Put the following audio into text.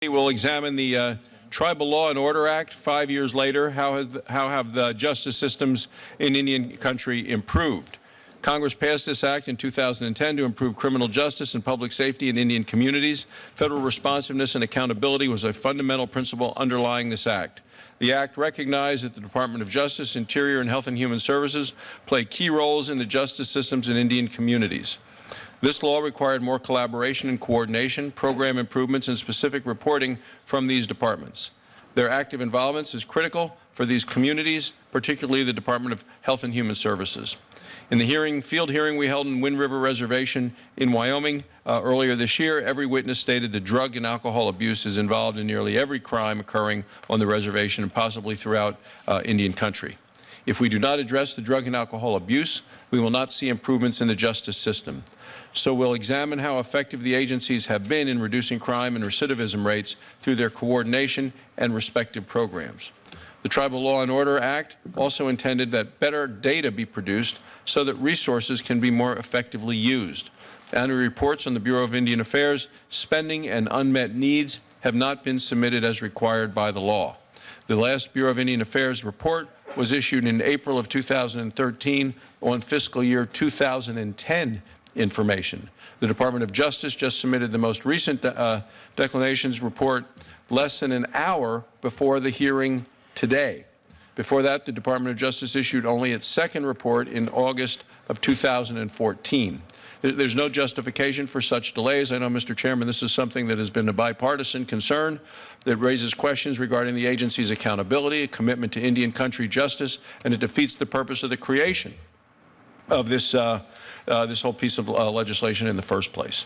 We'll examine the Tribal Law and Order Act 5 years later. How have the justice systems in Indian country improved? Congress passed this act in 2010 to improve criminal justice and public safety in Indian communities. Federal responsiveness and accountability was a fundamental principle underlying this act. The act recognized that the Department of Justice, Interior, and Health and Human Services play key roles in the justice systems in Indian communities. This law required more collaboration and coordination, program improvements, and specific reporting from these departments. Their active involvement is critical for these communities, particularly the Department of Health and Human Services. In the field hearing we held in Wind River Reservation in Wyoming earlier this year, every witness stated that drug and alcohol abuse is involved in nearly every crime occurring on the reservation and possibly throughout Indian country. If we do not address the drug and alcohol abuse, we will not see improvements in the justice system. So we'll examine how effective the agencies have been in reducing crime and recidivism rates through their coordination and respective programs. The Tribal Law and Order Act also intended that better data be produced so that resources can be more effectively used. Annual reports on the Bureau of Indian Affairs, spending, and unmet needs have not been submitted as required by the law. The last Bureau of Indian Affairs report was issued in April of 2013 on fiscal year 2010 information. The Department of Justice just submitted the most recent declinations report less than an hour before the hearing today. Before that, the Department of Justice issued only its second report in August of 2014. There's no justification for such delays. I know, Mr. Chairman, this is something that has been a bipartisan concern that raises questions regarding the agency's accountability, a commitment to Indian country justice, and it defeats the purpose of the creation of this whole piece of legislation in the first place.